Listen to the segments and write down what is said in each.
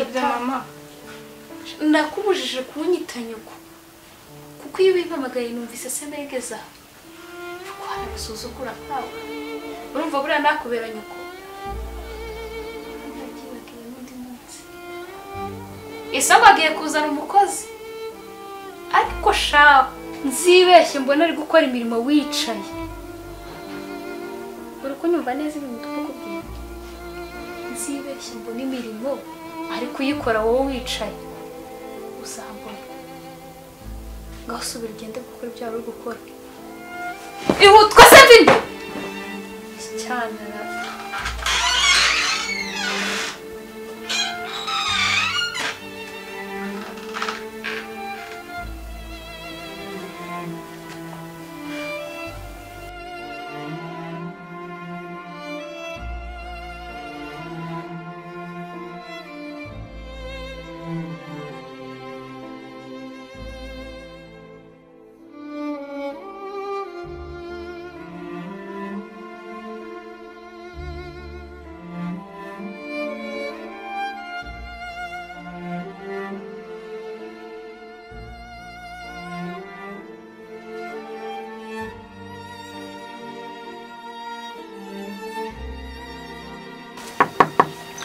Ndagusabye mama. Nakubujije kunyita nyoko. Kuko iyo bimpamagaye numvise se megeza. Kwana bisuzugura kwawe. Urumva buriya nakubera nyoko. Isaba agiye kuzana umukozi. Ariko sha nzibeshye mbona ari gukora imirimo wicaye. Uri kunyumva neza ibintu tukubwira. Nzibeshye mbona imirimo ari kuyikora wowe wicaye. Uzambona. Ngasubira ugende gukora ibyo uri gukora. Ihutwa se bindi. Cyane.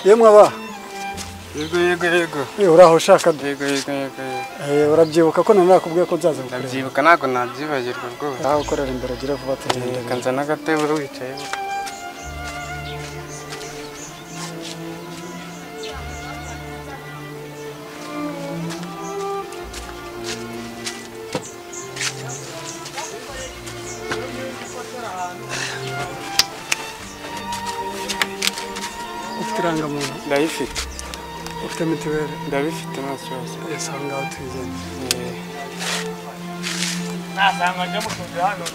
Yemwe aba. Yego. Uraho ushaka. Yego. Urabyibuka ko narakubwiye ko nzaza gukorera. Ndabyibuka ntago nabyibagirwa rwose. Aho ukorera imbere agira vuba tugende. Kanzana agatebe wicaye. Irangamuntu ndayifite. Ufite mituweli? Ndabifite nta kibazo. Esa ngaho tuyizanye. Nasanga njya mutunze hano.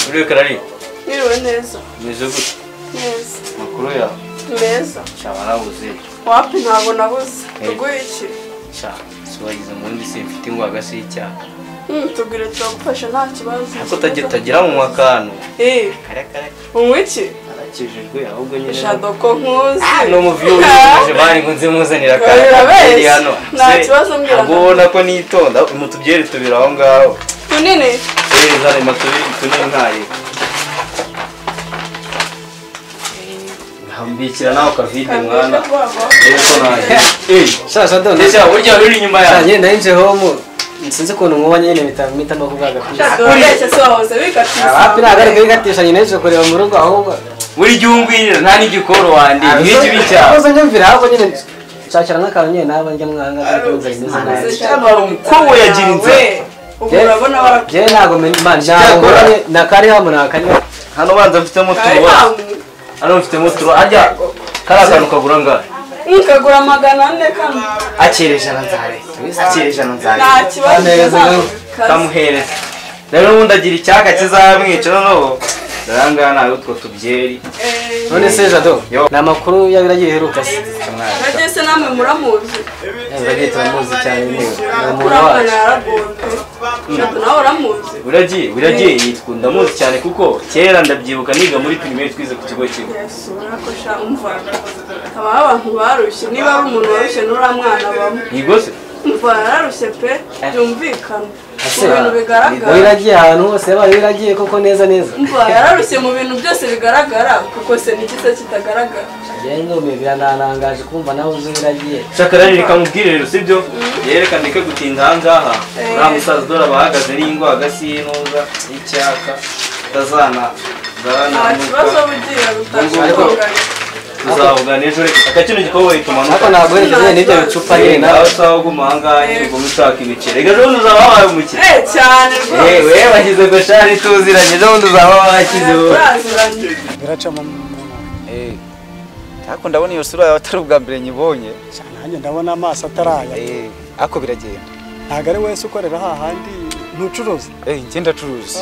Uriyo karari? Niriwe neza. Meze gute? Neza. Makuru yawe? Neza. Shaba nabuze. Wapi ntago nabuze. Tuguye iki? Sha, siwagize mundi simfite ingwaga si icyaha. Tubwire turagufasha nta kibazo. Ako tagira mu makano. Kare. Umwiki? Arakijijwe ahubwo nyine. Shadoko nkuzi. No mu view uje bari ngo nze muzanira kare. Hano. Nta kibazo mbwira. Abona ko nitonda umutubyeri tubira aho ngaho. Tunini? Zare matubiri tunini nkaye. Hambikira nawe kavide mwana. Eko naje. Sasa ndo ndetse urya ruri inyuma yawe. Cyane ndinje home. Nsinze ko numwa nyene mitamita makugaga. Uretse se wahoze wikatisha. Wapi nagari kwigatisha nyine cyo kureba mu rugo ahubwo. Buri giungwirira nta n'igikoro wandi. N'iki bicya. Koze nyumvira ahubwo nyine cyakira nk'akanya naba njya mwanga kuza neza. Cyabara umukuru yagirinze. Urabona bara. Je nago manje nakari hamwe nakanya. Hano banza mfitemo turuwa. Hano mfitemo turuwa ajya karakanu kagura ngahe. Nkagura 400 kano. Akereje nanzare. Akereje nanzare. Nta kibazo. Kamuhereza. Rero ubundi agira icyaka kizamwica noneho. Daranga nawe utwo tubyeri. None se Jado namakuru yabiragiye heruka se. Bagese namwe muramuzi. Bagiye turamuzi cyane ni. Nawe uramuzi. Uragiye yitwa ndamuzi cyane kuko kera ndabyibuka niga muri primaire twize ku kigo kimwe. Urakosha umva. Aba abantu barushye niba ari umuntu warushye nuramwana bamwe. Yigose? Umva yararushye pe byumvikana. Ibintu bigaragara. Wiragiye ahantu hose yabaye wiragiye koko neza. Umva yararushye mu bintu byose bigaragara kuko se nikise kitagaragara. Yendo me biranangaje kumva nawe uziragiye. Shakarari rikamubwire rero sibyo? Yereka ndike gutinda hangaha. Ura musaza dora bahagaze n'ingwa hagasi y'inoza icyaka tazana Nta kibazo bugira gutashye. Tuzavugana ejo akakino gikobo itumana. Hako naguhereje n'ibyo bicupa nyine nawe sawo gumahanga ngo mushaka ibicere. Ejo bundi uzaba wabaye umukire. Cyane rwose. We bashyize ko shari tuziranye ejo bundi uzaba wakizeho. Biracamo Ako ndabona iyo sura yawe atari ubwa mbere nyibonye. Nanjye ndabona amaso ataraya. Ako biragenda. Ntago ari wese ukorera hahandi ntucuruza. Njye ndacuruza.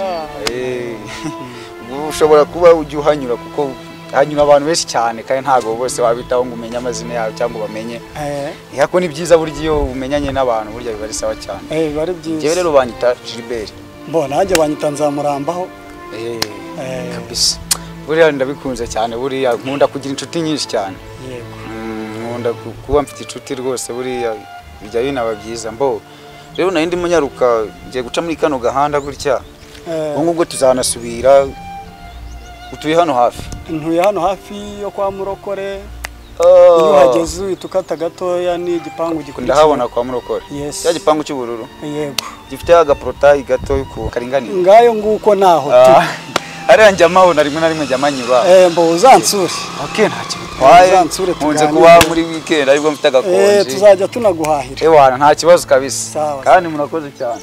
Ushobora kuba ujya uhanyura kuko hanyura abantu benshi cyane kandi ntago bose wabitaho ngo umenye amazina yawe cyangwa bamenye. Yako ni byiza buryo iyo umenyanye n'abantu burya biba ari sawa cyane. Bari byiza. Jewe rero banyita Gilbert. Nanjye banyita Nzamurambaho. Kabisa. buriya ndabikunze cyane buriya nkunda kugira inshuti nyinshi cyane yego nkunda kuba mfite inshuti rwose buriya bijya binaba byiza mbo rero nari ndimo nyaruka ngiye guca muri kano gahanda gutya ubwo tuzanasubira utuye hano hafi ntuye hano hafi yo kwa Murokore iyo uhageze uhita ukata gatoya ni igipangu gikurikira ndahabona kwa Murokore cya gipangu cy'ubururu yego gifite agaporotayi gato ku karinganiye ngayo nguko naho ariya njyamaho na rimwe na rimwe njyamanyura mbo uzansure ntacyo bitwaye nkunze kuba muri weekend aribwo mfite agakonje tuzajya tunaguhahira nta kibazo kabisa kandi murakoze cyane